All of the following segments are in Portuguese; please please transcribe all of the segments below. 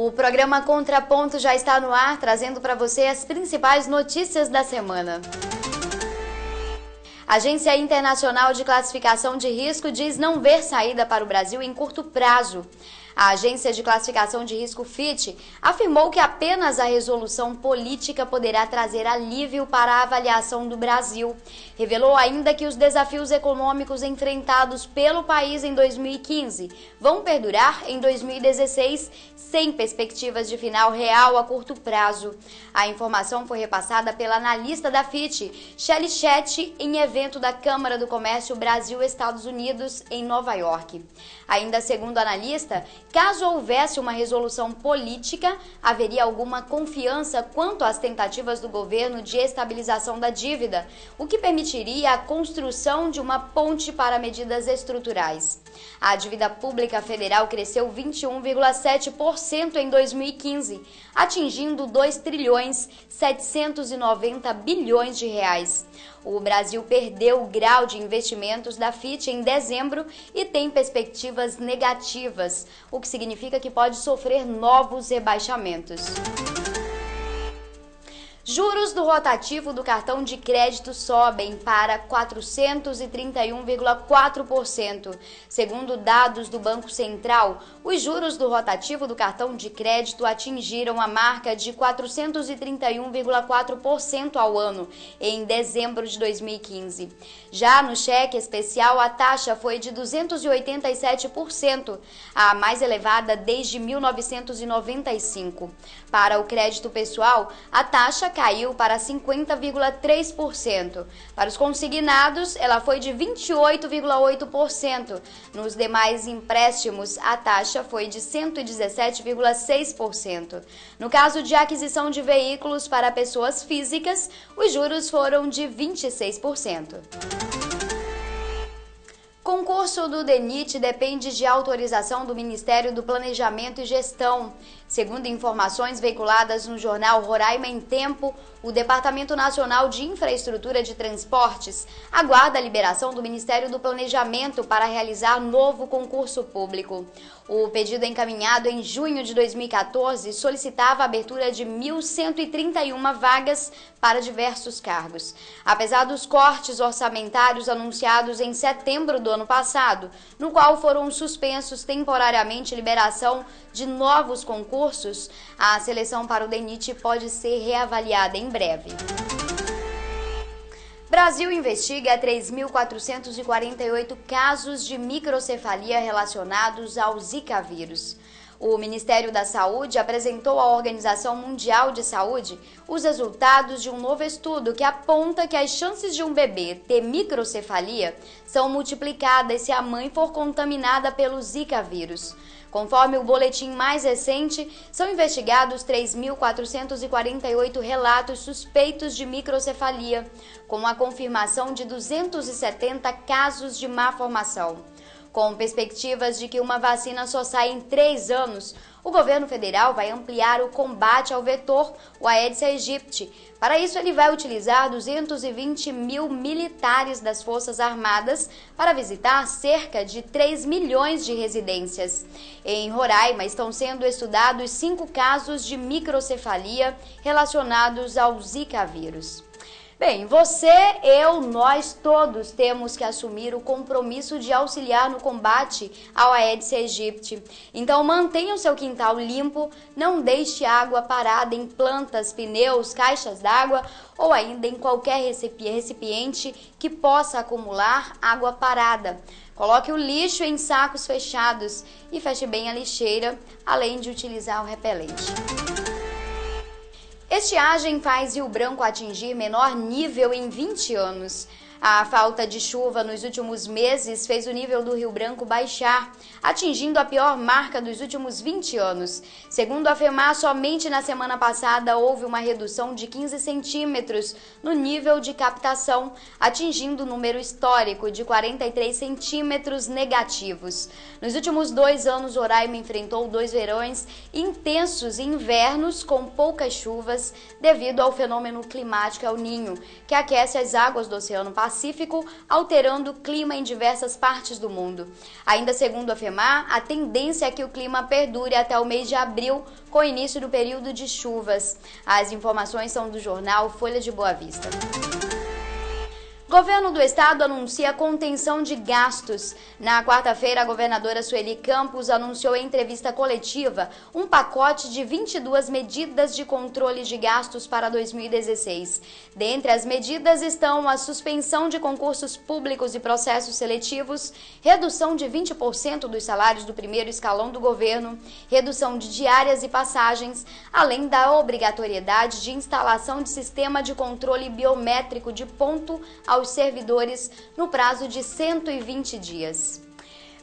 O programa Contraponto já está no ar, trazendo para você as principais notícias da semana. A Agência Internacional de Classificação de Risco diz não ver saída para o Brasil em curto prazo. A Agência de Classificação de Risco Fitch afirmou que apenas a resolução política poderá trazer alívio para a avaliação do Brasil. Revelou ainda que os desafios econômicos enfrentados pelo país em 2015 vão perdurar em 2016, sem perspectivas de final real a curto prazo. A informação foi repassada pela analista da Fitch, Shelley Chet, em evento da Câmara do Comércio Brasil-Estados Unidos, em Nova York. Ainda segundo a analista, caso houvesse uma resolução política, haveria alguma confiança quanto às tentativas do governo de estabilização da dívida, o que permitiria a construção de uma ponte para medidas estruturais. A dívida pública federal cresceu 21,7% em 2015, atingindo 2,790 bilhões de reais. O Brasil perdeu o grau de investimentos da Fitch em dezembro e tem perspectivas negativas, o que significa que pode sofrer novos rebaixamentos. Juros do rotativo do cartão de crédito sobem para 431,4%. Segundo dados do Banco Central, os juros do rotativo do cartão de crédito atingiram a marca de 431,4% ao ano em dezembro de 2015. Já no cheque especial, a taxa foi de 287%, a mais elevada desde 1995. Para o crédito pessoal, a taxa caiu para 50,3%. Para os consignados, ela foi de 28,8%. Nos demais empréstimos, a taxa foi de 117,6%. No caso de aquisição de veículos para pessoas físicas, os juros foram de 26%. Concurso do DENIT depende de autorização do Ministério do Planejamento e Gestão. Segundo informações veiculadas no jornal Roraima em Tempo, o Departamento Nacional de Infraestrutura de Transportes aguarda a liberação do Ministério do Planejamento para realizar novo concurso público. O pedido encaminhado em junho de 2014 solicitava a abertura de 1.131 vagas para diversos cargos. Apesar dos cortes orçamentários anunciados em setembro do ano passado, no qual foram suspensos temporariamente a liberação de novos concursos, a seleção para o DENIT pode ser reavaliada em breve. Brasil investiga 3.448 casos de microcefalia relacionados ao Zika vírus. O Ministério da Saúde apresentou à Organização Mundial de Saúde os resultados de um novo estudo que aponta que as chances de um bebê ter microcefalia são multiplicadas se a mãe for contaminada pelo Zika vírus. Conforme o boletim mais recente, são investigados 3.448 relatos suspeitos de microcefalia, com a confirmação de 270 casos de má formação. Com perspectivas de que uma vacina só sai em 3 anos, o governo federal vai ampliar o combate ao vetor, o Aedes aegypti. Para isso, ele vai utilizar 220 mil militares das Forças Armadas para visitar cerca de 3 milhões de residências. Em Roraima, estão sendo estudados 5 casos de microcefalia relacionados ao Zika vírus. Bem, você, eu, nós todos temos que assumir o compromisso de auxiliar no combate ao Aedes aegypti. Então mantenha o seu quintal limpo, não deixe água parada em plantas, pneus, caixas d'água ou ainda em qualquer recipiente que possa acumular água parada. Coloque o lixo em sacos fechados e feche bem a lixeira, além de utilizar o repelente. Estiagem faz Rio Branco atingir menor nível em 20 anos. A falta de chuva nos últimos meses fez o nível do Rio Branco baixar, atingindo a pior marca dos últimos 20 anos. Segundo a FEMAR, somente na semana passada houve uma redução de 15 centímetros no nível de captação, atingindo o número histórico de 43 centímetros negativos. Nos últimos 2 anos, Roraima enfrentou 2 verões intensos e invernos com poucas chuvas devido ao fenômeno climático El Niño, que aquece as águas do Oceano Pacífico Pacífico, alterando o clima em diversas partes do mundo. Ainda segundo a FEMAR, a tendência é que o clima perdure até o mês de abril, com o início do período de chuvas. As informações são do jornal Folha de Boa Vista. Governo do Estado anuncia contenção de gastos. Na quarta-feira, a governadora Sueli Campos anunciou em entrevista coletiva um pacote de 22 medidas de controle de gastos para 2016. Dentre as medidas estão a suspensão de concursos públicos e processos seletivos, redução de 20% dos salários do primeiro escalão do governo, redução de diárias e passagens, além da obrigatoriedade de instalação de sistema de controle biométrico de ponto aos servidores no prazo de 120 dias.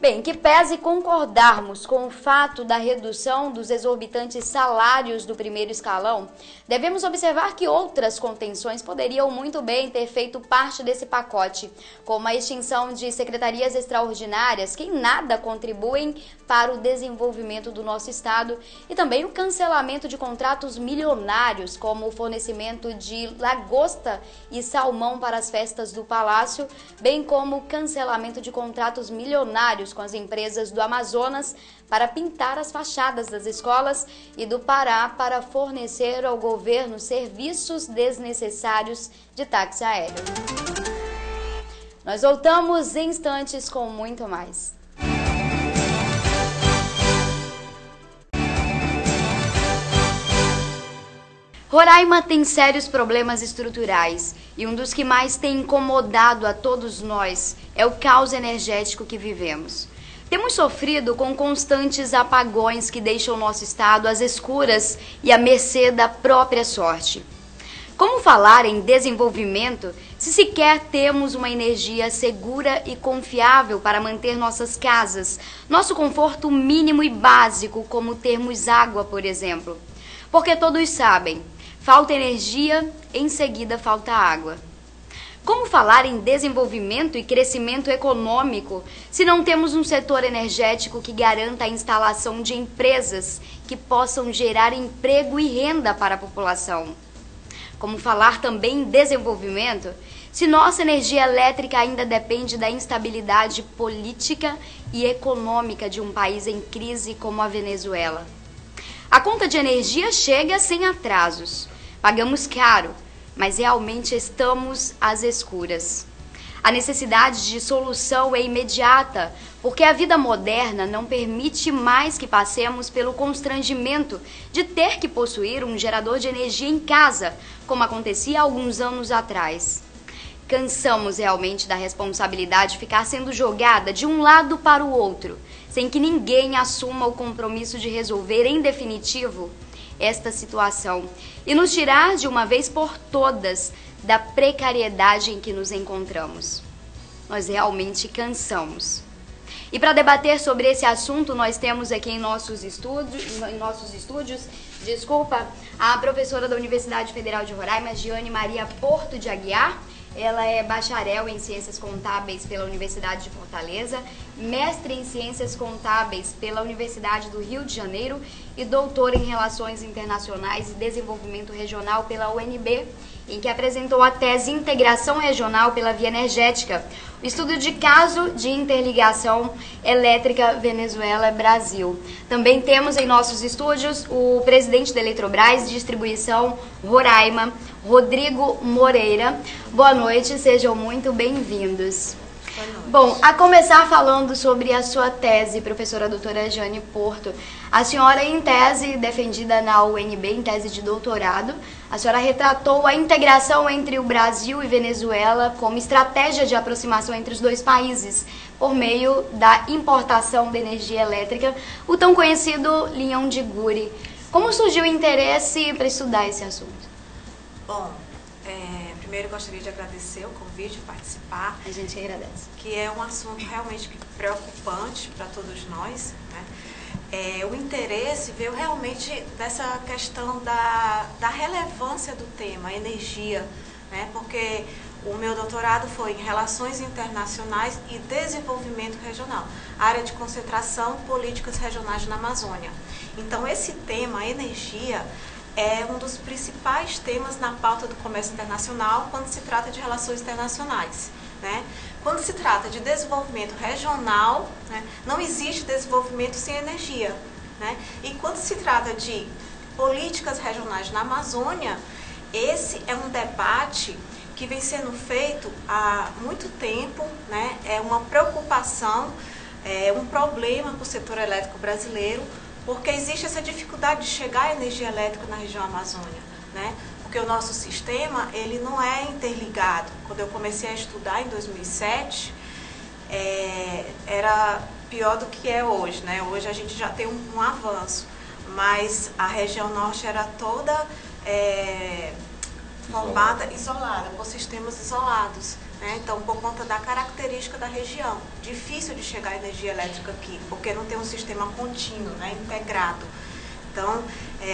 Bem, que pese concordarmos com o fato da redução dos exorbitantes salários do primeiro escalão, devemos observar que outras contenções poderiam muito bem ter feito parte desse pacote, como a extinção de secretarias extraordinárias que em nada contribuem para o desenvolvimento do nosso estado e também o cancelamento de contratos milionários, como o fornecimento de lagosta e salmão para as festas do Palácio, bem como o cancelamento de contratos milionários com as empresas do Amazonas para pintar as fachadas das escolas e do Pará para fornecer ao governo serviços desnecessários de táxi aéreo. Nós voltamos em instantes com muito mais. Roraima tem sérios problemas estruturais e um dos que mais tem incomodado a todos nós é o caos energético que vivemos. Temos sofrido com constantes apagões que deixam o nosso estado às escuras e à mercê da própria sorte. Como falar em desenvolvimento se sequer temos uma energia segura e confiável para manter nossas casas, nosso conforto mínimo e básico, como termos água, por exemplo? Porque todos sabem, falta energia, em seguida falta água. Como falar em desenvolvimento e crescimento econômico se não temos um setor energético que garanta a instalação de empresas que possam gerar emprego e renda para a população? Como falar também em desenvolvimento se nossa energia elétrica ainda depende da instabilidade política e econômica de um país em crise como a Venezuela? A conta de energia chega sem atrasos. Pagamos caro, mas realmente estamos às escuras. A necessidade de solução é imediata, porque a vida moderna não permite mais que passemos pelo constrangimento de ter que possuir um gerador de energia em casa, como acontecia há alguns anos atrás. Cansamos realmente da responsabilidade de ficar sendo jogada de um lado para o outro, sem que ninguém assuma o compromisso de resolver em definitivo esta situação e nos tirar de uma vez por todas da precariedade em que nos encontramos. Nós realmente cansamos. E para debater sobre esse assunto, nós temos aqui em nossos estúdios, a professora da Universidade Federal de Roraima, Giane Maria Porto de Aguiar. Ela é bacharel em Ciências Contábeis pela Universidade de Fortaleza, mestre em Ciências Contábeis pela Universidade do Rio de Janeiro e doutora em Relações Internacionais e Desenvolvimento Regional pela UNB, em que apresentou a tese Integração Regional pela Via Energética, o estudo de caso de interligação elétrica Venezuela-Brasil. Também temos em nossos estúdios o presidente da Eletrobras Distribuição Roraima, Rodrigo Moreira. Boa noite, sejam muito bem-vindos. Bom, a começar falando sobre a sua tese, professora doutora Giane Porto. A senhora, em tese defendida na UNB, em tese de doutorado, a senhora retratou a integração entre o Brasil e Venezuela como estratégia de aproximação entre os dois países, por meio da importação de energia elétrica, o tão conhecido Linhão de Guri. Como surgiu o interesse para estudar esse assunto? Bom, primeiro gostaria de agradecer o convite, participar. A gente agradece. Que é um assunto realmente preocupante para todos nós, né? O interesse veio realmente dessa questão da relevância do tema, energia, né? Porque o meu doutorado foi em Relações Internacionais e Desenvolvimento Regional, área de concentração, políticas regionais na Amazônia. Então, esse tema, energia, é um dos principais temas na pauta do comércio internacional quando se trata de relações internacionais, né? Quando se trata de desenvolvimento regional, né, não existe desenvolvimento sem energia, né? E quando se trata de políticas regionais na Amazônia, esse é um debate que vem sendo feito há muito tempo, né? É uma preocupação, é um problema para o setor elétrico brasileiro, porque existe essa dificuldade de chegar a energia elétrica na região Amazônia, né? Porque o nosso sistema, ele não é interligado. Quando eu comecei a estudar em 2007, era pior do que é hoje, né? Hoje a gente já tem um avanço, mas a região norte era toda formada, isolada, por sistemas isolados, né? Então, por conta da característica da região, difícil de chegar a energia elétrica aqui, porque não tem um sistema contínuo, né, integrado. Então,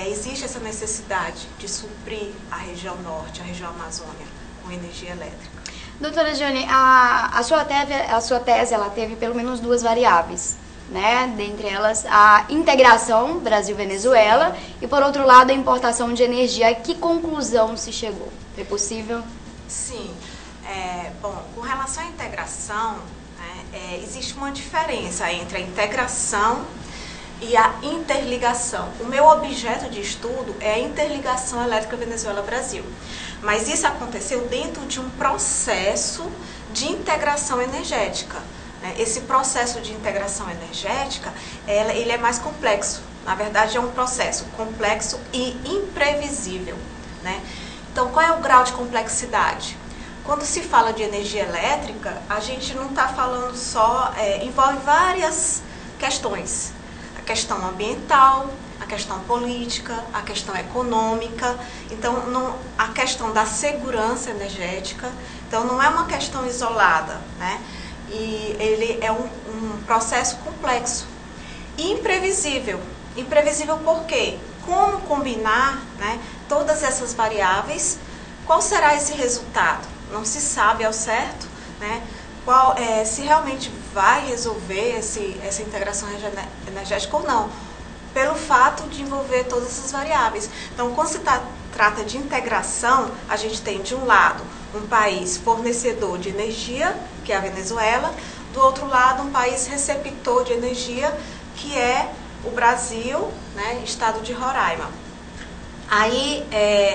existe essa necessidade de suprir a região norte, a região Amazônia, com energia elétrica. Doutora Jane, a sua tese ela teve pelo menos duas variáveis, né? Dentre elas, a integração Brasil-Venezuela e, por outro lado, a importação de energia. A que conclusão se chegou? É possível? Sim. Bom, com relação à integração, né, existe uma diferença entre a integração e a interligação. O meu objeto de estudo é a interligação elétrica Venezuela-Brasil, mas isso aconteceu dentro de um processo de integração energética. Esse processo de integração energética, ele é mais complexo. Na verdade, é um processo complexo e imprevisível, né? Então, qual é o grau de complexidade? Quando se fala de energia elétrica, a gente não está falando só, envolve várias questões. A questão ambiental, a questão política, a questão econômica, então a questão da segurança energética. Então, não é uma questão isolada, né? E ele é um processo complexo e imprevisível. Imprevisível por quê? Como combinar, né, todas essas variáveis? Qual será esse resultado? Não se sabe ao certo, né, se realmente vai resolver essa integração energética ou não, pelo fato de envolver todas essas variáveis. Então, quando se trata de integração, a gente tem, de um lado, um país fornecedor de energia, que é a Venezuela, do outro lado, um país receptor de energia, que é o Brasil, né, estado de Roraima. Aí,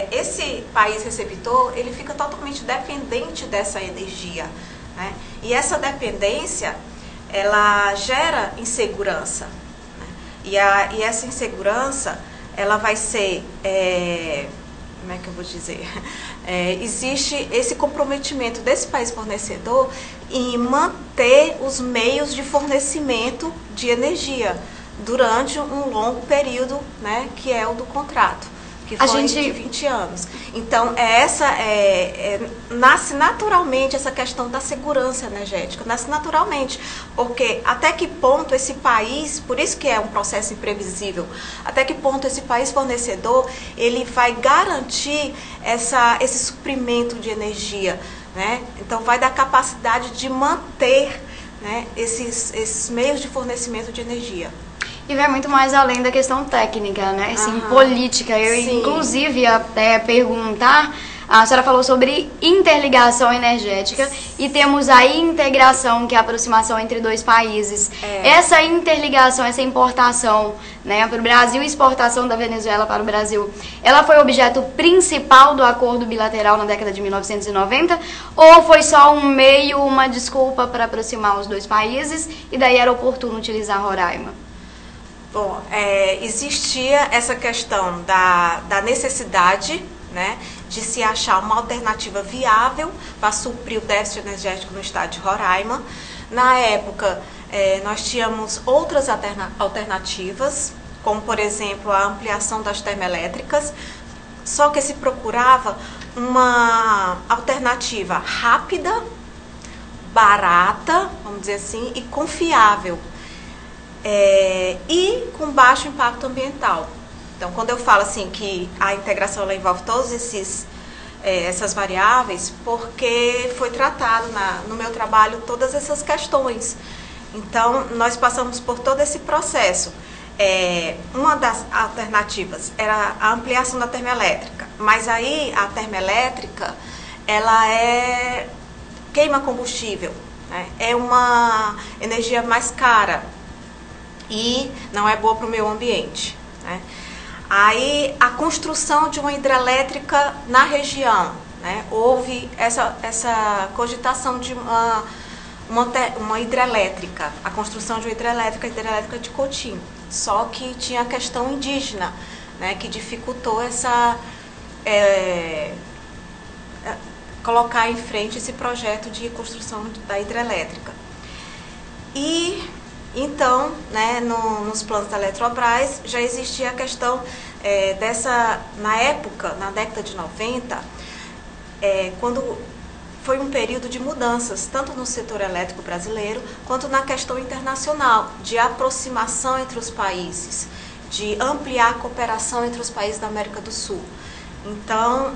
esse país receptor, ele fica totalmente dependente dessa energia, né? E essa dependência, ela gera insegurança, né? E essa insegurança, ela vai ser, como é que eu vou dizer? Existe esse comprometimento desse país fornecedor em manter os meios de fornecimento de energia durante um longo período, né, que é o do contrato, que foi de 20 anos. Então, nasce naturalmente essa questão da segurança energética, nasce naturalmente, porque até que ponto esse país, por isso que é um processo imprevisível, até que ponto esse país fornecedor, ele vai garantir esse suprimento de energia, né? Então, vai dar capacidade de manter, né, esses meios de fornecimento de energia. E vai muito mais além da questão técnica, né? Assim, política. Eu, inclusive, ia até perguntar, a senhora falou sobre interligação energética e temos a integração, que é a aproximação entre dois países. Essa interligação, essa importação, né, para o Brasil e exportação da Venezuela para o Brasil, ela foi o objeto principal do acordo bilateral na década de 1990 ou foi só um meio, uma desculpa para aproximar os dois países e daí era oportuno utilizar Roraima? Bom, existia essa questão da necessidade, né, de se achar uma alternativa viável para suprir o déficit energético no estado de Roraima. Na época, nós tínhamos outras alternativas, como, por exemplo, a ampliação das termoelétricas, só que se procurava uma alternativa rápida, barata, vamos dizer assim, e confiável. E com baixo impacto ambiental. Então, quando eu falo assim que a integração ela envolve todas essas variáveis, porque foi tratado no meu trabalho todas essas questões. Então, nós passamos por todo esse processo. uma das alternativas era a ampliação da termoelétrica, mas aí a termoelétrica, ela queima combustível, né? É uma energia mais cara e não é boa para o meio ambiente, né? Aí a construção de uma hidrelétrica na região, né? Houve essa cogitação de uma hidrelétrica, a construção de uma hidrelétrica, a hidrelétrica de Cotim. Só que tinha a questão indígena, né, que dificultou colocar em frente esse projeto de construção da hidrelétrica. E então, né, nos planos da Eletrobras já existia a questão na época, na década de 90, quando foi um período de mudanças, tanto no setor elétrico brasileiro, quanto na questão internacional, de aproximação entre os países, de ampliar a cooperação entre os países da América do Sul. Então,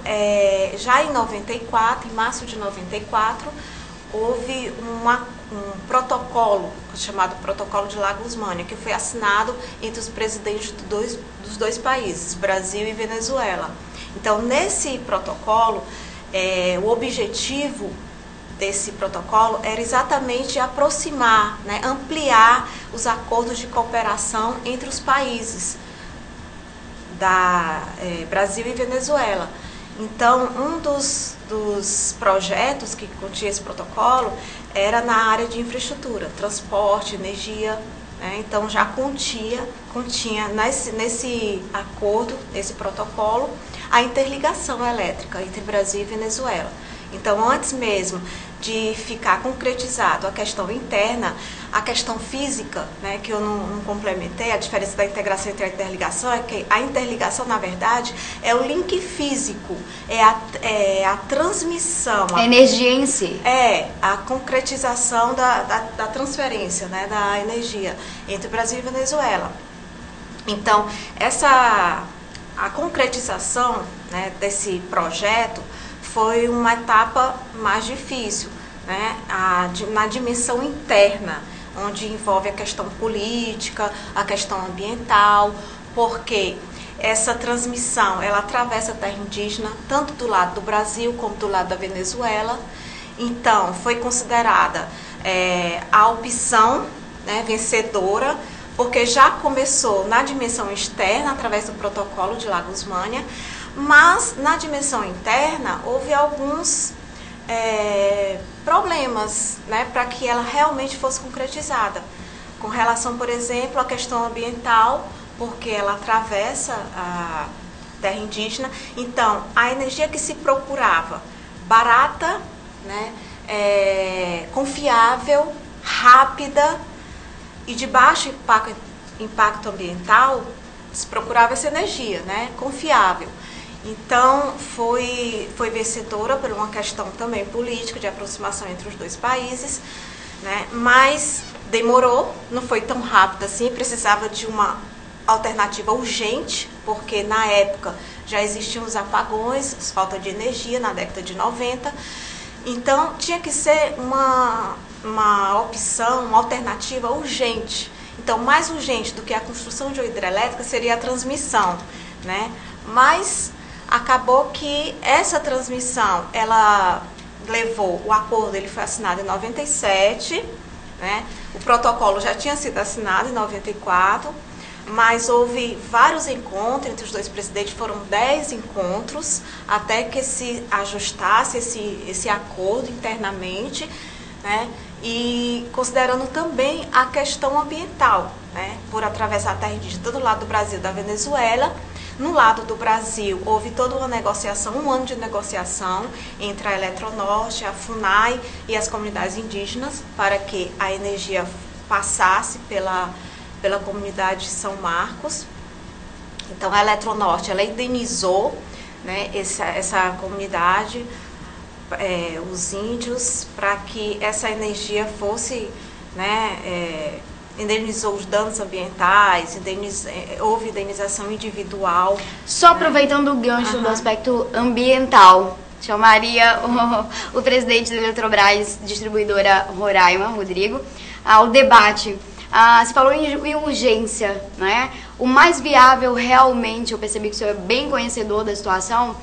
já em 94, em março de 94, houve um protocolo, chamado Protocolo de La Gusmania, que foi assinado entre os presidentes dos dois países, Brasil e Venezuela. Então, nesse protocolo, o objetivo desse protocolo era exatamente aproximar, né, ampliar os acordos de cooperação entre os países Brasil e Venezuela. Então, um dos projetos que continha esse protocolo era na área de infraestrutura, transporte, energia, né? Então já continha nesse acordo, nesse protocolo, a interligação elétrica entre Brasil e Venezuela. Então, antes mesmo de ficar concretizado a questão interna, a questão física, né, que eu não complementei, a diferença da integração entre a interligação é que a interligação, na verdade, é o link físico, é a transmissão. A energia em si. A concretização da transferência, né, da energia entre Brasil e Venezuela. Então, a concretização, né, desse projeto foi uma etapa mais difícil, né, na dimensão interna, onde envolve a questão política, a questão ambiental, porque essa transmissão, ela atravessa a terra indígena, tanto do lado do Brasil como do lado da Venezuela. Então, foi considerada a opção, né, vencedora, porque já começou na dimensão externa, através do protocolo de La Gusmania, mas na dimensão interna houve alguns problemas, né, para que ela realmente fosse concretizada. Com relação, por exemplo, à questão ambiental, porque ela atravessa a terra indígena. Então, a energia que se procurava, barata, né, confiável, rápida e de baixo impacto ambiental, se procurava essa energia, né, confiável. Então, foi vencedora por uma questão também política, de aproximação entre os dois países, né? Mas demorou, não foi tão rápido assim, precisava de uma alternativa urgente, porque na época já existiam os apagões, falta de energia na década de 90, então tinha que ser uma opção, uma alternativa urgente. Então, mais urgente do que a construção de uma hidrelétrica seria a transmissão, né? Mas acabou que essa transmissão, ela levou, o acordo ele foi assinado em 97, né? O protocolo já tinha sido assinado em 94, mas houve vários encontros entre os dois presidentes, foram 10 encontros, até que se ajustasse esse acordo internamente, né? E considerando também a questão ambiental, né? Por atravessar a terra indígena do lado do Brasil e da Venezuela. No lado do Brasil, houve toda uma negociação, um ano de negociação entre a Eletronorte, a FUNAI e as comunidades indígenas para que a energia passasse pela comunidade de São Marcos. Então, a Eletronorte, ela indenizou, né, essa comunidade, os índios, para que essa energia fosse, né, indenizou os danos ambientais, houve indenização individual. Só aproveitando o gancho do aspecto ambiental, chamaria o presidente da Eletrobras, distribuidora Roraima, Rodrigo, ao debate. Você falou em urgência, né? O mais viável realmente, eu percebi que o senhor é bem conhecedor da situação,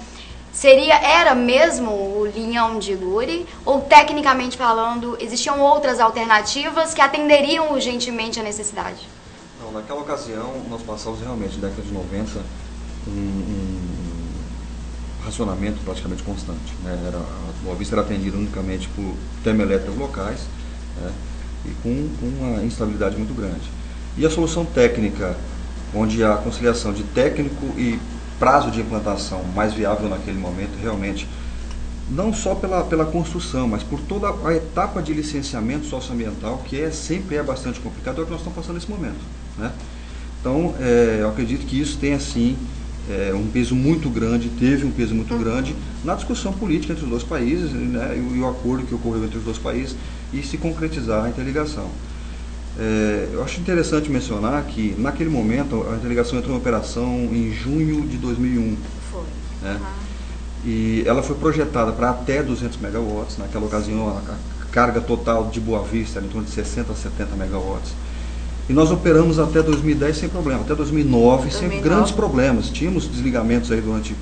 era mesmo o linhão de Luri, ou tecnicamente falando, existiam outras alternativas que atenderiam urgentemente a necessidade? Não, naquela ocasião nós passamos realmente, na década de 90, um racionamento praticamente constante, né? A Boa Vista era atendida unicamente por termoelétricas locais, né? E com uma instabilidade muito grande. E a solução técnica, onde a conciliação de técnico e prazo de implantação mais viável naquele momento, realmente, não só pela construção, mas por toda a etapa de licenciamento socioambiental, que sempre é bastante complicado, é o que nós estamos passando nesse momento, né? Então, eu acredito que isso tem, assim, um peso muito grande, teve um peso muito grande na discussão política entre os dois países, né, e o acordo que ocorreu entre os dois países e se concretizar a interligação. Eu acho interessante mencionar que, naquele momento, a interligação entrou em operação em junho de 2001. Foi. Né? E ela foi projetada para até 200 megawatts. Naquela ocasião, a carga total de Boa Vista era em torno de 60 a 70 megawatts. E nós operamos até 2010 sem problema. Até 2009 sem grandes problemas. Tínhamos desligamentos aí durante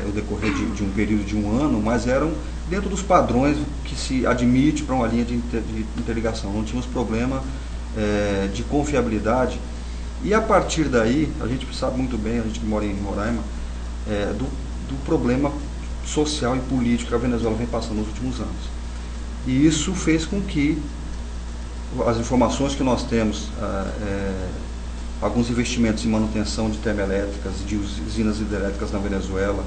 o decorrer de um período de um ano, mas eram dentro dos padrões que se admite para uma linha de interligação. Não tínhamos problema de confiabilidade. E a partir daí, a gente sabe muito bem, a gente que mora em Roraima, do problema social e político que a Venezuela vem passando nos últimos anos. E isso fez com que as informações que nós temos, alguns investimentos em manutenção de termoelétricas e de usinas hidrelétricas na Venezuela,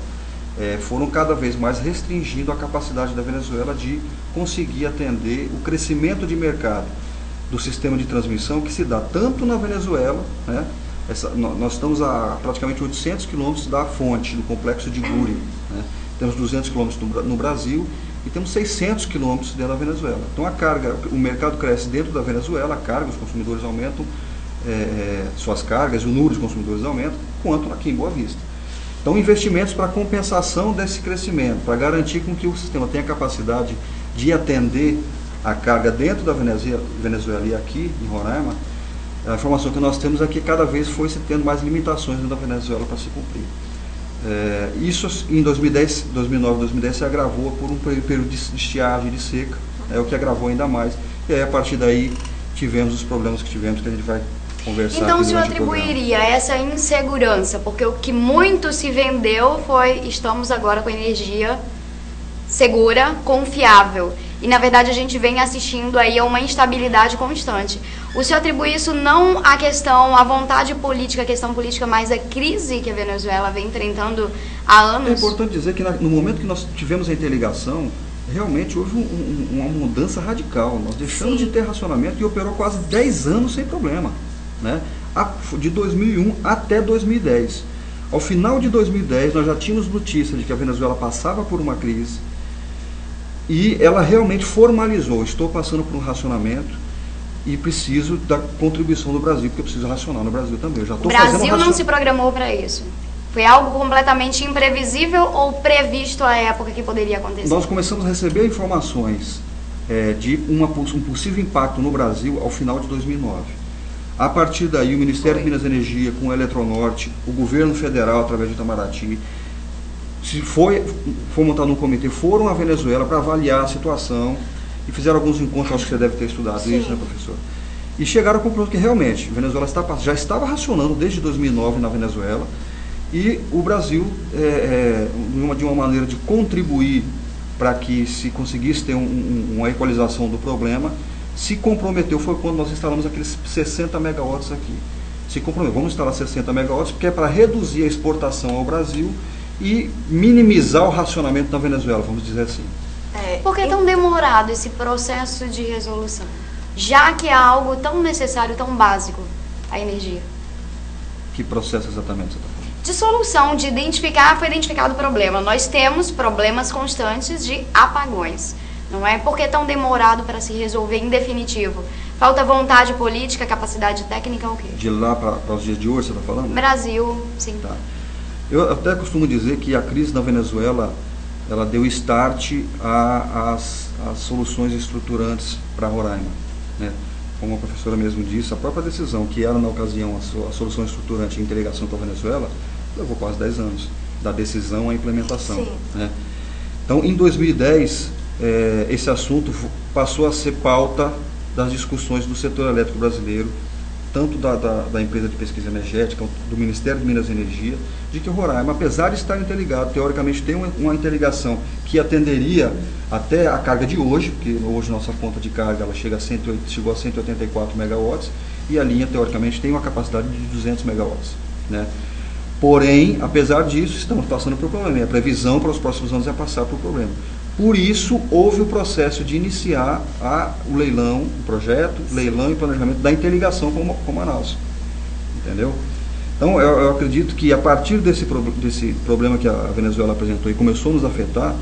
foram cada vez mais restringindo a capacidade da Venezuela de conseguir atender o crescimento de mercado do sistema de transmissão que se dá tanto na Venezuela, né? Nós estamos a praticamente 800 quilômetros da fonte, do complexo de Guri, né? Temos 200 quilômetros no Brasil e temos 600 quilômetros dentro da Venezuela. Então o mercado cresce dentro da Venezuela, a carga, os consumidores aumentam suas cargas, o número de consumidores aumenta, quanto aqui em Boa Vista. Então investimentos para compensação desse crescimento, para garantir com que o sistema tenha capacidade de atender a carga dentro da Venezuela e aqui em Roraima, a informação que nós temos é que cada vez foi se tendo mais limitações dentro da Venezuela para se cumprir. Isso em 2010, 2009, 2010 se agravou por um período de estiagem, de seca, o que agravou ainda mais. E aí a partir daí tivemos os problemas que tivemos, que a gente vai conversar. Então o senhor atribuiria essa insegurança, porque o que muito se vendeu foi: estamos agora com energia segura, confiável. E na verdade a gente vem assistindo aí a uma instabilidade constante. O senhor atribui isso não à questão, à vontade política, à questão política, mas à crise que a Venezuela vem enfrentando há anos? É importante dizer que no momento que nós tivemos a interligação, realmente houve uma mudança radical. Nós deixamos de ter racionamento e operou quase 10 anos sem problema, né? De 2001 até 2010. Ao final de 2010, nós já tínhamos notícia de que a Venezuela passava por uma crise e ela realmente formalizou: estou passando por um racionamento e preciso da contribuição do Brasil, porque eu preciso racionar no Brasil também. Eu já estou fazendo Brasil não se programou para isso? Foi algo completamente imprevisível ou previsto à época que poderia acontecer? Nós começamos a receber informações de um possível impacto no Brasil ao final de 2009. A partir daí, o Ministério de Minas e Energia, com a Eletronorte, o governo federal, através de Itamaraty, foi montado um comitê, foram à Venezuela para avaliar a situação e fizeram alguns encontros, acho que você deve ter estudado isso, né, professor? E chegaram à conclusão que realmente a Venezuela já estava racionando desde 2009 na Venezuela, e o Brasil, de uma maneira de contribuir para que se conseguisse ter uma equalização do problema, se comprometeu. Foi quando nós instalamos aqueles 60 megawatts aqui. Se comprometeu: vamos instalar 60 megawatts, porque é para reduzir a exportação ao Brasil e minimizar o racionamento na Venezuela, vamos dizer assim. Por que tão demorado esse processo de resolução? Já que é algo tão necessário, tão básico, a energia. Que processo exatamente você está falando? De solução, de identificar, foi identificado o problema. Nós temos problemas constantes de apagões. Não é? Por que tão demorado para se resolver em definitivo? Falta vontade política, capacidade técnica, o quê? De lá para os dias de hoje, você está falando? Brasil, sim. Tá. Eu até costumo dizer que a crise na Venezuela, ela deu start às soluções estruturantes para Roraima, né? como a professora mesmo disse, a própria decisão, que era na ocasião a solução estruturante e interligação com a Venezuela, levou quase 10 anos, da decisão à implementação. Né? Então, em 2010, esse assunto passou a ser pauta das discussões do setor elétrico brasileiro, tanto da empresa de pesquisa energética, do Ministério de Minas e Energia, de que o Roraima, apesar de estar interligado, teoricamente tem uma interligação que atenderia até a carga de hoje, porque hoje nossa ponta de carga ela chegou a 184 megawatts, e a linha, teoricamente, tem uma capacidade de 200 megawatts. Né? Porém, apesar disso, estamos passando por problema, e a previsão para os próximos anos é passar por problema. Por isso, houve o processo de iniciar o leilão, o projeto, leilão e planejamento da interligação com Manaus. Entendeu? Então, eu acredito que a partir desse problema que a Venezuela apresentou e começou a nos afetar,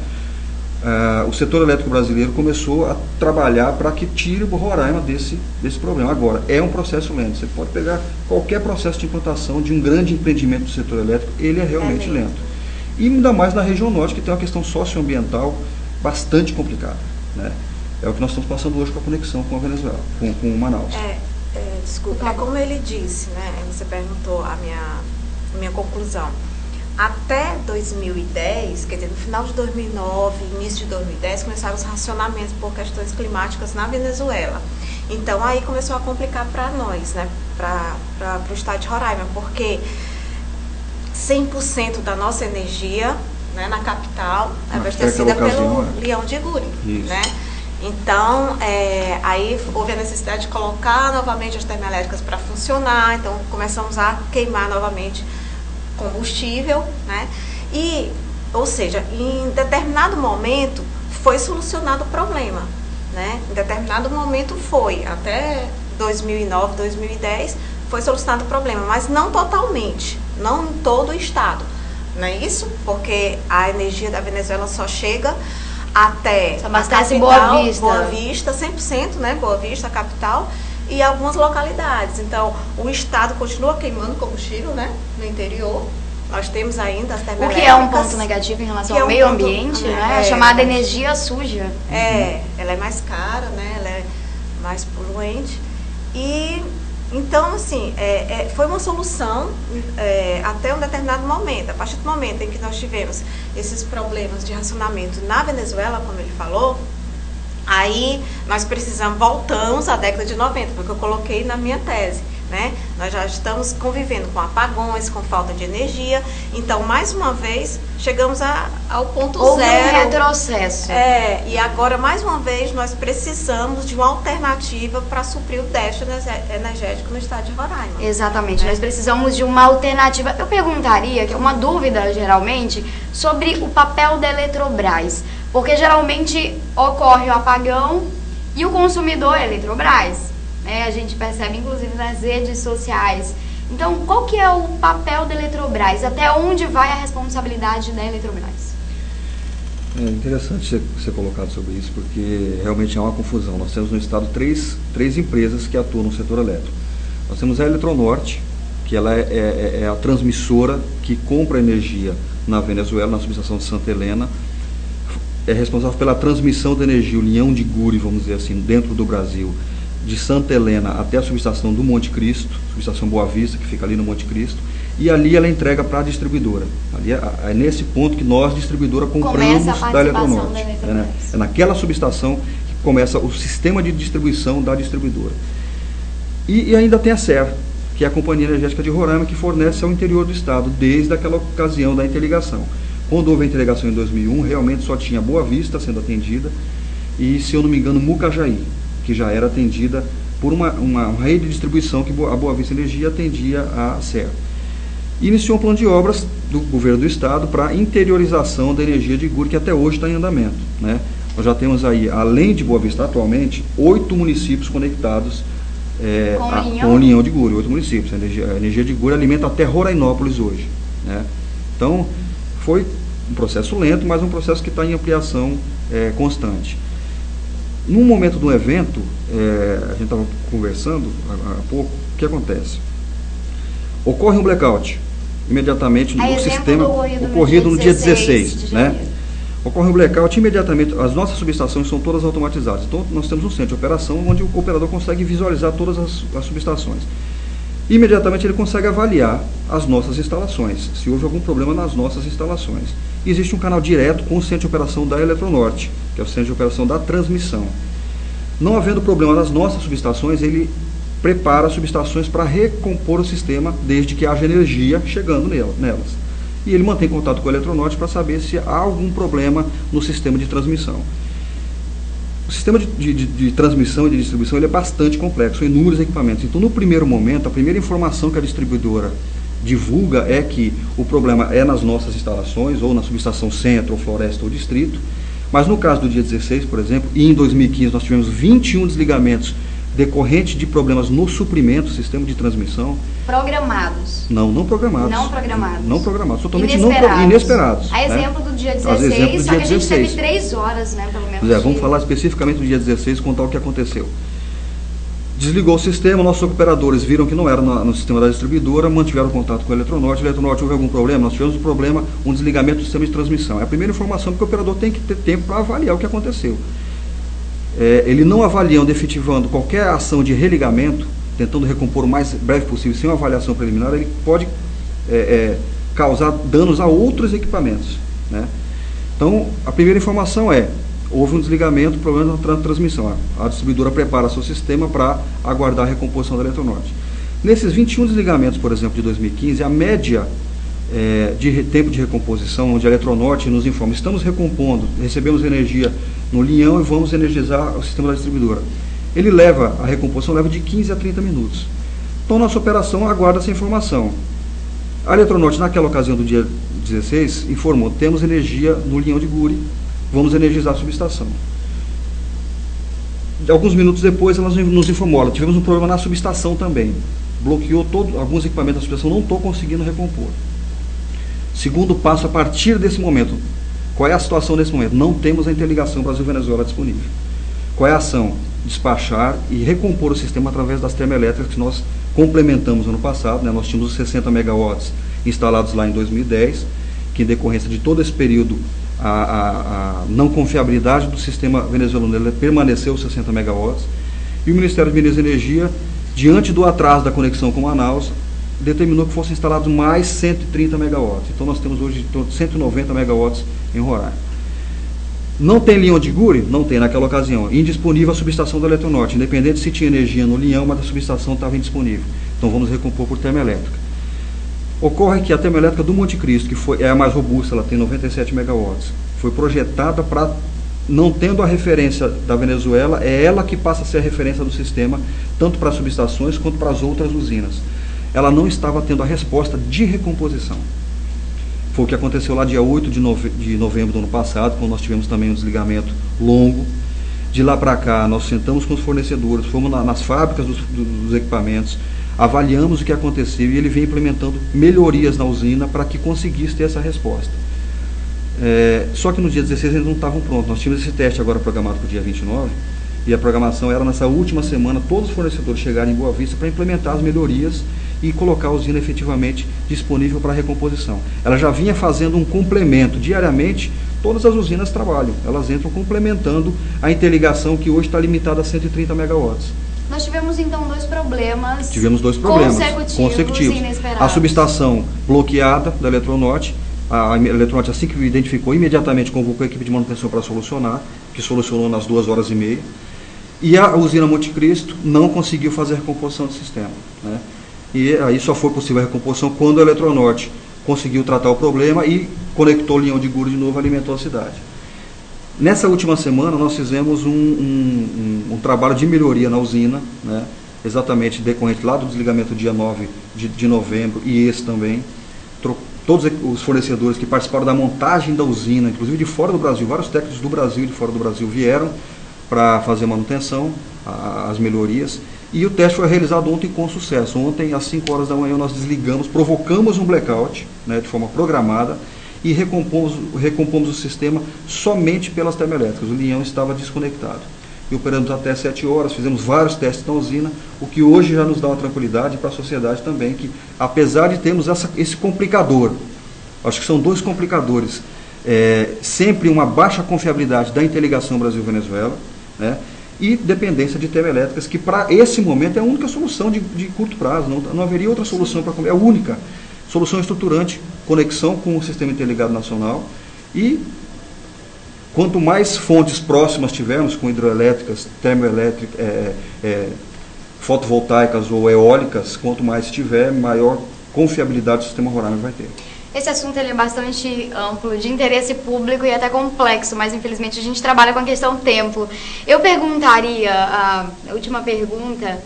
o setor elétrico brasileiro começou a trabalhar para que tire o Roraima desse problema. Agora, é um processo lento. Você pode pegar qualquer processo de implantação de um grande empreendimento do setor elétrico, ele é realmente lento. E ainda mais na região norte, que tem uma questão socioambiental bastante complicada, né? É o que nós estamos passando hoje com a conexão com a Venezuela, com Manaus. Desculpa, é como ele disse, né? Você perguntou a minha conclusão. Até 2010, quer dizer, no final de 2009, início de 2010, começaram os racionamentos por questões climáticas na Venezuela. Então, aí começou a complicar para nós, né? Para o estado de Roraima, porque 100% da nossa energia, né, na capital é abastecida pelo Leão de Guri, né? Então, aí houve a necessidade de colocar novamente as termoelétricas para funcionar, então começamos a queimar novamente combustível, né? E, ou seja, em determinado momento foi solucionado o problema, né? Em determinado momento foi, até 2009, 2010, foi solucionado o problema, mas não totalmente, não em todo o estado. Não é isso? Porque a energia da Venezuela só chega até a capital, Boa Vista, 100%, né? Boa Vista, a capital, e algumas localidades. Então, o estado continua queimando combustível, né? No interior. Nós temos ainda as termoelétricas. O que é um ponto negativo em relação ao meio ambiente, né? A chamada energia suja. Ela é mais cara, né? Ela é mais poluente. E então, assim, foi uma solução até um determinado momento. A partir do momento em que nós tivemos esses problemas de racionamento na Venezuela, como ele falou, aí nós voltamos à década de 90, porque eu coloquei na minha tese, né? Nós já estamos convivendo com apagões, com falta de energia. Então, mais uma vez, chegamos ao ponto zero. Houve um retrocesso. E agora, mais uma vez, nós precisamos de uma alternativa para suprir o déficit energético no estado de Roraima. Exatamente, nós precisamos de uma alternativa. Eu perguntaria, que é uma dúvida, geralmente, sobre o papel da Eletrobras. Porque, geralmente, ocorre o apagão e o consumidor é a Eletrobras. A gente percebe, inclusive, nas redes sociais. Então, qual que é o papel da Eletrobras? Até onde vai a responsabilidade da Eletrobras? É interessante ser colocado sobre isso, porque realmente há uma confusão. Nós temos no estado três empresas que atuam no setor elétrico. Nós temos a Eletronorte, que ela é a transmissora que compra energia na Venezuela, na subestação de Santa Helena. É responsável pela transmissão da energia, o Leão de Guri, vamos dizer assim, dentro do Brasil, de Santa Helena até a subestação do Monte Cristo, subestação Boa Vista, que fica ali no Monte Cristo, e ali ela entrega para a distribuidora. Ali é nesse ponto que nós, distribuidora, compramos da Eletronorte. É naquela subestação que começa o sistema de distribuição da distribuidora. E ainda tem a SER, que é a Companhia Energética de Roraima, que fornece ao interior do estado, desde aquela ocasião da interligação. Quando houve a interligação em 2001, realmente só tinha Boa Vista sendo atendida e, se eu não me engano, Mucajaí, que já era atendida por uma rede de distribuição que a Boa Vista Energia atendia a SER. Iniciou um plano de obras do governo do estado para interiorização da energia de Guri, que até hoje está em andamento, né? Nós já temos aí, além de Boa Vista atualmente, 8 municípios conectados com o Leão de Guri, 8 municípios. A energia de Guri alimenta até Rorainópolis hoje, né? Então, foi um processo lento, mas um processo que está em ampliação constante. Num momento do evento, a gente estava conversando há pouco, o que acontece? Ocorre um blackout, imediatamente no sistema, ocorrido no dia 16, né? Ocorre um blackout, imediatamente, as nossas subestações são todas automatizadas. Então, nós temos um centro de operação onde o operador consegue visualizar todas as subestações. Imediatamente ele consegue avaliar as nossas instalações, se houve algum problema nas nossas instalações. E existe um canal direto com o centro de operação da Eletronorte, que é o centro de operação da transmissão. Não havendo problema nas nossas subestações, ele prepara as subestações para recompor o sistema desde que haja energia chegando nelas. E ele mantém contato com a Eletronorte para saber se há algum problema no sistema de transmissão. O sistema de transmissão e de distribuição ele é bastante complexo, são inúmeros equipamentos. Então, no primeiro momento, a primeira informação que a distribuidora divulga é que o problema é nas nossas instalações, ou na subestação centro, ou floresta, ou distrito. Mas no caso do dia 16, por exemplo, e em 2015 nós tivemos 21 desligamentos decorrentes de problemas no suprimento, sistema de transmissão. Programados? Não programados. Não programados. Não programados, totalmente inesperados. Inesperados. A exemplo do dia 16, só que a gente teve 3 horas, né, pelo menos. Vamos falar especificamente do dia 16, contar o que aconteceu. Desligou o sistema, nossos operadores viram que não era no sistema da distribuidora, mantiveram contato com a Eletronorte. Eletronorte, houve algum problema? Nós tivemos um problema, um desligamento do sistema de transmissão. É a primeira informação, porque o operador tem que ter tempo para avaliar o que aconteceu. Ele não avaliando, efetivando qualquer ação de religamento, tentando recompor o mais breve possível, sem uma avaliação preliminar, ele pode causar danos a outros equipamentos, né? Então, a primeira informação houve um desligamento, problema na transmissão. A distribuidora prepara seu sistema para aguardar a recomposição da Eletronorte. Nesses 21 desligamentos, por exemplo, de 2015, a média de tempo de recomposição, onde a Eletronorte nos informa, estamos recompondo, recebemos energia no linhão e vamos energizar o sistema da distribuidora. A recomposição leva de 15 a 30 minutos. Então, nossa operação aguarda essa informação. A Eletronorte, naquela ocasião do dia 16, informou, temos energia no linhão de Guri, vamos energizar a subestação. Alguns minutos depois, ela nos informou, tivemos um problema na subestação também. Bloqueou alguns equipamentos da subestação, não estou conseguindo recompor. Segundo passo, a partir desse momento, qual é a situação nesse momento? Não temos a interligação Brasil-Venezuela disponível. Qual é a ação? Despachar e recompor o sistema através das termoelétricas que nós complementamos ano passado, né? Nós tínhamos os 60 megawatts instalados lá em 2010, que em decorrência de todo esse período, a não confiabilidade do sistema venezuelano permaneceu 60 megawatts, e o Ministério de Minas e Energia, diante do atraso da conexão com Manaus, determinou que fossem instalados mais 130 megawatts. Então nós temos hoje 190 megawatts em Roraima. Não tem linhão de Guri? Não tem naquela ocasião. Indisponível a subestação da Eletronorte, independente se tinha energia no linhão, mas a subestação estava indisponível. Então vamos recompor por termoelétrica. Ocorre que a termoelétrica do Monte Cristo, que é a mais robusta, ela tem 97 megawatts, foi projetada para, não tendo a referência da Venezuela, é ela que passa a ser a referência do sistema, tanto para as subestações quanto para as outras usinas. Ela não estava tendo a resposta de recomposição. Foi o que aconteceu lá dia 8 de novembro do ano passado, quando nós tivemos também um desligamento longo. De lá para cá, nós sentamos com os fornecedores, fomos nas fábricas dos equipamentos, avaliamos o que aconteceu e ele vem implementando melhorias na usina para que conseguisse ter essa resposta. Só que no dia 16 eles não estavam prontos. Nós tínhamos esse teste agora programado para o dia 29, e a programação era nessa última semana, todos os fornecedores chegarem em Boa Vista para implementar as melhorias e colocar a usina efetivamente disponível para recomposição. Ela já vinha fazendo um complemento. Diariamente, todas as usinas trabalham. Elas entram complementando a interligação que hoje está limitada a 130 megawatts. Nós tivemos, então, dois problemas consecutivos. Inesperados. A subestação bloqueada da Eletronorte. A Eletronorte, assim que identificou, imediatamente convocou a equipe de manutenção para solucionar, que solucionou nas 2h30. E a usina Monte Cristo não conseguiu fazer a recomposição do sistema, né? E aí só foi possível a recomposição quando a Eletronorte conseguiu tratar o problema e conectou o linhão de Guri de novo e alimentou a cidade. Nessa última semana nós fizemos um trabalho de melhoria na usina, né? Exatamente decorrente lá do desligamento dia 9 de novembro e esse também. Todos os fornecedores que participaram da montagem da usina, inclusive de fora do Brasil, vários técnicos do Brasil e de fora do Brasil vieram para fazer manutenção, as melhorias. E o teste foi realizado ontem com sucesso. Ontem, às 5 horas da manhã, nós desligamos, provocamos um blackout, né, de forma programada, e recompomos o sistema somente pelas termoelétricas. O linhão estava desconectado. E operamos até 7 horas, fizemos vários testes na usina, o que hoje já nos dá uma tranquilidade para a sociedade também, que apesar de termos esse complicador, acho que são dois complicadores, sempre uma baixa confiabilidade da interligação Brasil-Venezuela, né? E dependência de termoelétricas, que para esse momento é a única solução de curto prazo, não haveria outra solução para é a única solução estruturante, conexão com o sistema interligado nacional. E quanto mais fontes próximas tivermos, com hidroelétricas, termoelétricas, fotovoltaicas ou eólicas, quanto mais tiver, maior confiabilidade o sistema Roraima vai ter. Esse assunto ele é bastante amplo, de interesse público e até complexo, mas infelizmente a gente trabalha com a questão tempo. Eu perguntaria, a última pergunta,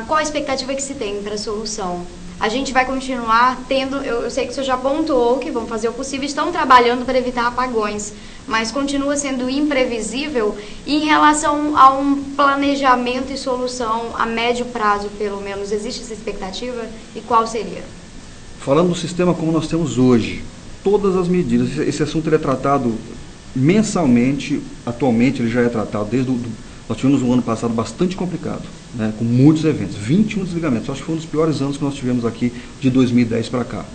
qual a expectativa que se tem para a solução? A gente vai continuar tendo, eu sei que o senhor já pontuou que vão fazer o possível, estão trabalhando para evitar apagões, mas continua sendo imprevisível. E em relação a um planejamento e solução a médio prazo, pelo menos, existe essa expectativa? E qual seria? Falando do sistema como nós temos hoje, todas as medidas, esse assunto ele é tratado mensalmente, atualmente ele já é tratado nós tivemos um ano passado bastante complicado, né, com muitos eventos, 21 desligamentos, acho que foi um dos piores anos que nós tivemos aqui de 2010 para cá.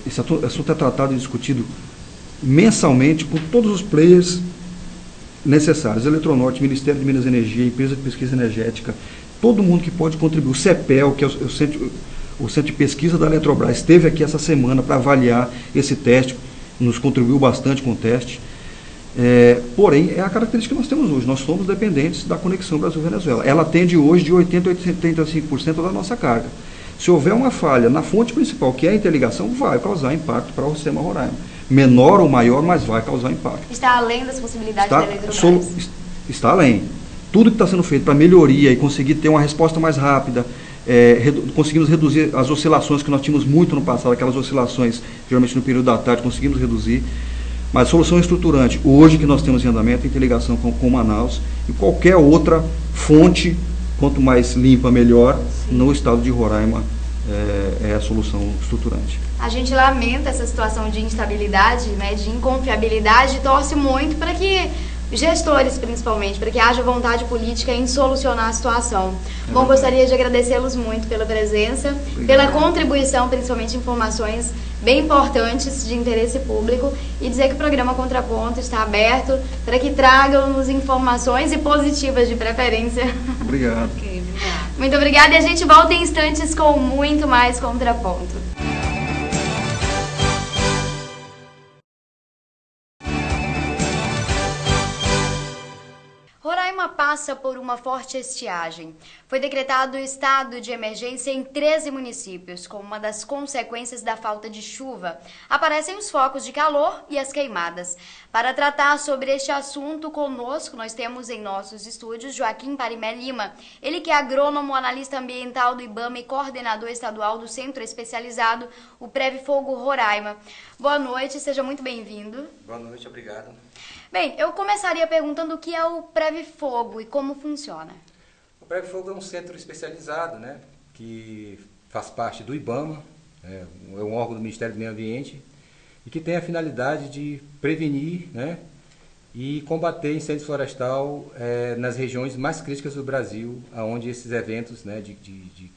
Esse assunto é tratado e discutido mensalmente com todos os players necessários, Eletronorte, Ministério de Minas e Energia, Empresa de Pesquisa Energética, todo mundo que pode contribuir, o CEPEL, que é o Centro de Pesquisa da Eletrobras, esteve aqui essa semana para avaliar esse teste, nos contribuiu bastante com o teste. Porém, é a característica que nós temos hoje, nós somos dependentes da conexão Brasil-Venezuela. Ela atende hoje de 80% a 85% da nossa carga. Se houver uma falha na fonte principal, que é a interligação, vai causar impacto para o sistema Roraima. Menor ou maior, mas vai causar impacto. Está além das possibilidades da Eletrobras? Está além. Tudo que está sendo feito para melhoria e conseguir ter uma resposta mais rápida, conseguimos reduzir as oscilações que nós tínhamos muito no passado, aquelas oscilações, geralmente no período da tarde, conseguimos reduzir. Mas solução estruturante, hoje que nós temos em andamento, interligação com Manaus e qualquer outra fonte, quanto mais limpa, melhor, no estado de Roraima, é a solução estruturante. A gente lamenta essa situação de instabilidade, né, de inconfiabilidade, e torce muito para que gestores, principalmente, para que haja vontade política em solucionar a situação. Bom, gostaria de agradecê-los muito pela presença, Obrigado. Pela contribuição, principalmente informações bem importantes de interesse público, e dizer que o programa Contraponto está aberto para que tragam-nos informações e positivas de preferência. Obrigado. Ok, obrigada. Muito obrigada, e a gente volta em instantes com muito mais Contraponto. Roraima passa por uma forte estiagem. Foi decretado estado de emergência em 13 municípios, como uma das consequências da falta de chuva. Aparecem os focos de calor e as queimadas. Para tratar sobre este assunto conosco, nós temos em nossos estúdios Joaquim Parimé Lima. Ele que é agrônomo, analista ambiental do IBAMA e coordenador estadual do Centro Especializado, o Previfogo Roraima. Boa noite, seja muito bem-vindo. Boa noite, obrigado. Bem, eu começaria perguntando o que é o Previfogo e como funciona. O Previfogo é um centro especializado, né, que faz parte do IBAMA, é um órgão do Ministério do Meio Ambiente, e que tem a finalidade de prevenir, né, e combater incêndio florestal nas regiões mais críticas do Brasil, onde esses eventos, né, de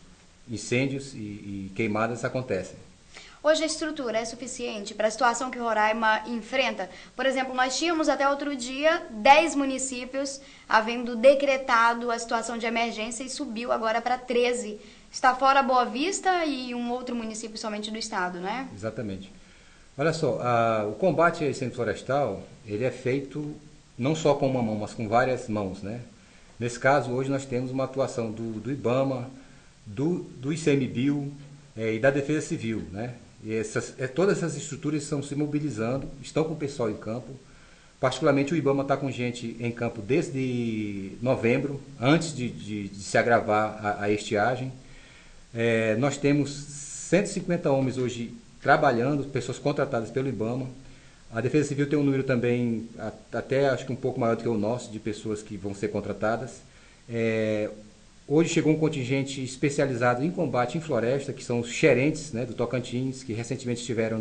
incêndios e queimadas acontecem. Hoje a estrutura é suficiente para a situação que Roraima enfrenta? Por exemplo, nós tínhamos até outro dia 10 municípios havendo decretado a situação de emergência e subiu agora para 13. Está fora Boa Vista e um outro município somente do estado, não é? Exatamente. Olha só, o combate a incêndio florestal, ele é feito não só com uma mão, mas com várias mãos, né? Nesse caso, hoje nós temos uma atuação do IBAMA, do ICMBio e da Defesa Civil, né? E todas essas estruturas estão se mobilizando, estão com o pessoal em campo. Particularmente o IBAMA está com gente em campo desde novembro, antes de se agravar a estiagem. Nós temos 150 homens hoje trabalhando, pessoas contratadas pelo IBAMA. A Defesa Civil tem um número também, até acho que um pouco maior do que o nosso, de pessoas que vão ser contratadas. Hoje chegou um contingente especializado em combate em floresta, que são os xerentes, né, do Tocantins, que recentemente estiveram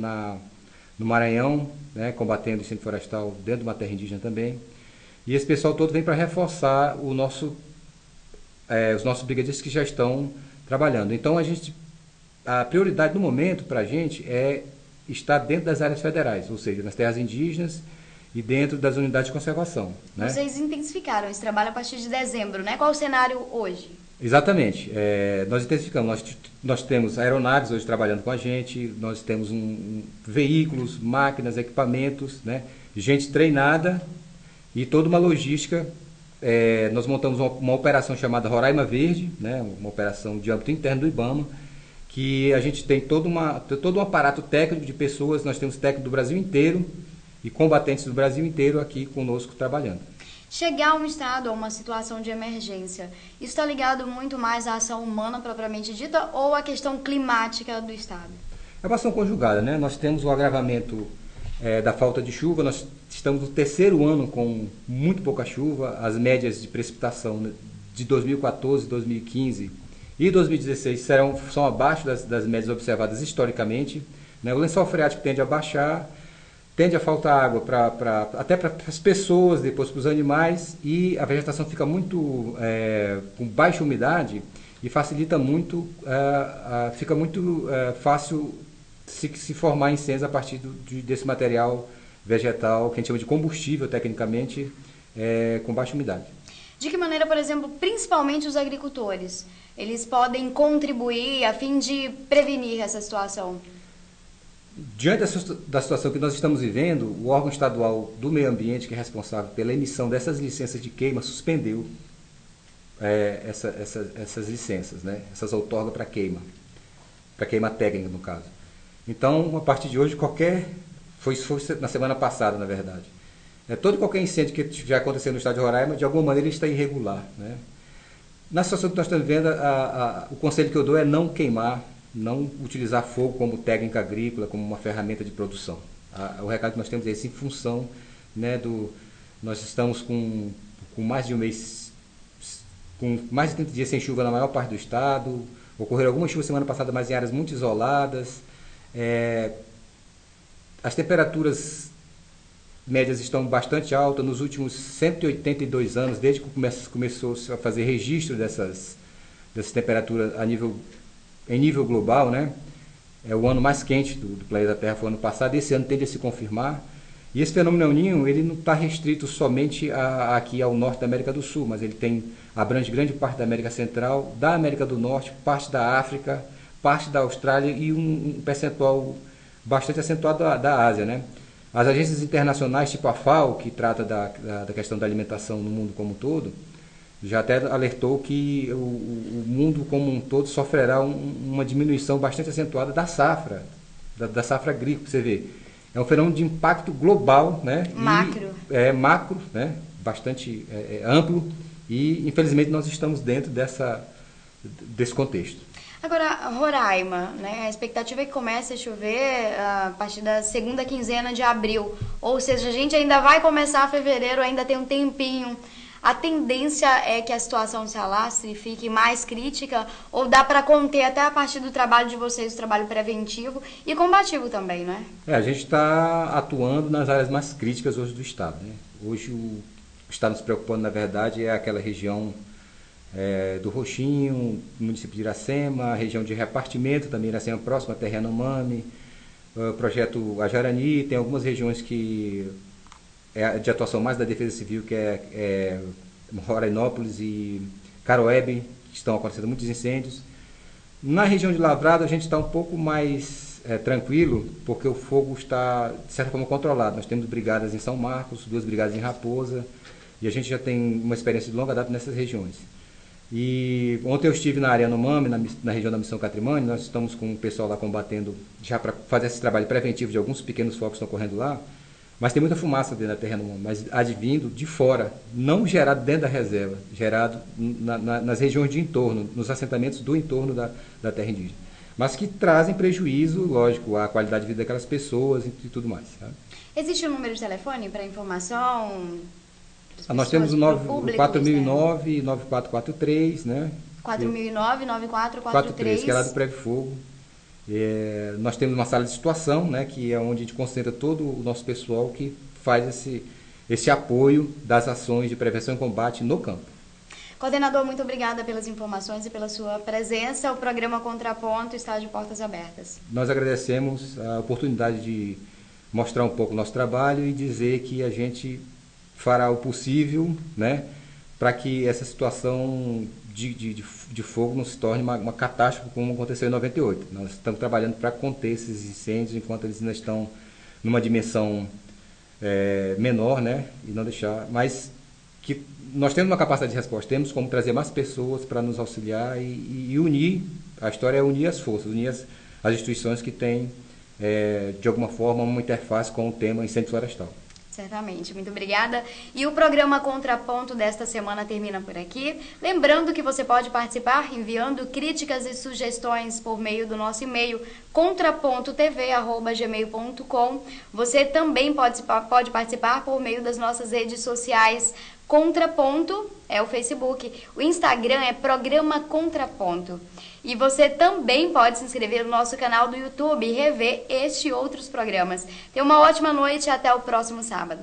no Maranhão, né, combatendo incêndio florestal dentro de uma terra indígena também. E esse pessoal todo vem para reforçar os nossos brigadistas que já estão trabalhando. Então a prioridade no momento para a gente é está dentro das áreas federais, ou seja, nas terras indígenas e dentro das unidades de conservação. Né? Vocês intensificaram esse trabalho a partir de dezembro, né? Qual o cenário hoje? Exatamente. Nós intensificamos. Nós temos aeronaves hoje trabalhando com a gente, nós temos veículos, máquinas, equipamentos, né? Gente treinada e toda uma logística. Nós montamos uma operação chamada Roraima Verde, né? Uma operação de âmbito interno do IBAMA, que a gente tem todo um aparato técnico de pessoas, nós temos técnicos do Brasil inteiro e combatentes do Brasil inteiro aqui conosco trabalhando. Chegar a um estado, a uma situação de emergência, isso está ligado muito mais à ação humana propriamente dita ou à questão climática do estado? É uma ação conjugada, né? Nós temos o agravamento da falta de chuva, nós estamos no terceiro ano com muito pouca chuva, as médias de precipitação, né, de 2014, 2015 e 2016 são abaixo das médias observadas historicamente. Né? O lençol freático tende a baixar, tende a faltar água até para as pessoas, depois para os animais, e a vegetação fica muito com baixa umidade e facilita muito, fica muito fácil se formar incêndios a partir desse material vegetal, que a gente chama de combustível tecnicamente, com baixa umidade. De que maneira, por exemplo, principalmente os agricultores, eles podem contribuir a fim de prevenir essa situação? Diante da situação que nós estamos vivendo, o órgão estadual do meio ambiente, que é responsável pela emissão dessas licenças de queima, suspendeu essas licenças, né? Essas outorgas para queima técnica, no caso. Então, a partir de hoje, foi na semana passada, na verdade, todo e qualquer incêndio que já aconteceu no estado de Roraima, de alguma maneira, ele está irregular, né? Na situação que nós estamos vendo, o conselho que eu dou é não queimar, não utilizar fogo como técnica agrícola, como uma ferramenta de produção. O recado que nós temos é esse em função, né, nós estamos com mais de um mês, com mais de 30 dias sem chuva na maior parte do estado, ocorreram algumas chuvas semana passada, mas em áreas muito isoladas. As temperaturas médias estão bastante altas nos últimos 182 anos, desde que começou a fazer registro dessas temperaturas em nível global, né? É o ano mais quente do planeta Terra, foi o ano passado, esse ano tende a se confirmar. E esse fenômeno El Niño, ele não está restrito somente aqui ao norte da América do Sul, mas ele abrange grande parte da América Central, da América do Norte, parte da África, parte da Austrália e um percentual bastante acentuado da Ásia, né? As agências internacionais, tipo a FAO, que trata da questão da alimentação no mundo como um todo, já até alertou que o mundo como um todo sofrerá uma diminuição bastante acentuada da safra agrícola. Você vê, é um fenômeno de impacto global, né? Macro. Macro, né? Bastante amplo, e infelizmente nós estamos dentro desse contexto. Agora, Roraima, né? A expectativa é que comece a chover a partir da segunda quinzena de abril, ou seja, a gente ainda vai começar fevereiro, ainda tem um tempinho. A tendência é que a situação se alastre e fique mais crítica, ou dá para conter até a partir do trabalho de vocês, o trabalho preventivo e combativo também, né? A gente está atuando nas áreas mais críticas hoje do estado, né? Hoje o que está nos preocupando, na verdade, é aquela região do Roxinho, município de Iracema, a região de repartimento também, Iracema próxima, a Terra Yanomami, o projeto Ajarani, tem algumas regiões que de atuação mais da Defesa Civil, que é Rorainópolis e Caroebe, que estão acontecendo muitos incêndios. Na região de Lavrado a gente está um pouco mais tranquilo, porque o fogo está, de certa forma, controlado. Nós temos brigadas em São Marcos, 2 brigadas em Raposa, e a gente já tem uma experiência de longa data nessas regiões. E ontem eu estive na área Yanomami, na região da Missão Catrimani, nós estamos com o pessoal lá combatendo, já para fazer esse trabalho preventivo de alguns pequenos focos que estão ocorrendo lá, mas tem muita fumaça dentro da terra Yanomami, mas advindo de fora, não gerado dentro da reserva, gerado nas regiões de entorno, nos assentamentos do entorno da terra indígena, mas que trazem prejuízo, lógico, à qualidade de vida daquelas pessoas e tudo mais. Tá? Existe um número de telefone para informação? Nós temos o 4009 9443, né? 4009 9443, que é lá do Prévio Fogo. Nós temos uma sala de situação, né, que é onde a gente concentra todo o nosso pessoal que faz esse apoio das ações de prevenção e combate no campo. Coordenador, muito obrigada pelas informações e pela sua presença. O programa Contraponto está de portas abertas. Nós agradecemos a oportunidade de mostrar um pouco o nosso trabalho e dizer que a gente fará o possível, né, para que essa situação de fogo não se torne uma catástrofe como aconteceu em 98. Nós estamos trabalhando para conter esses incêndios enquanto eles ainda estão numa dimensão menor, né, e não deixar, mas que nós temos uma capacidade de resposta, temos como trazer mais pessoas para nos auxiliar e unir, a história é unir as forças, unir as instituições que têm, de alguma forma, uma interface com o tema incêndio florestal. Certamente, muito obrigada. E o programa Contraponto desta semana termina por aqui. Lembrando que você pode participar enviando críticas e sugestões por meio do nosso e-mail contrapontotv@gmail.com. Você também pode participar por meio das nossas redes sociais. Contraponto é o Facebook, o Instagram é Programa Contraponto. E você também pode se inscrever no nosso canal do YouTube e rever este e outros programas. Tenha uma ótima noite e até o próximo sábado.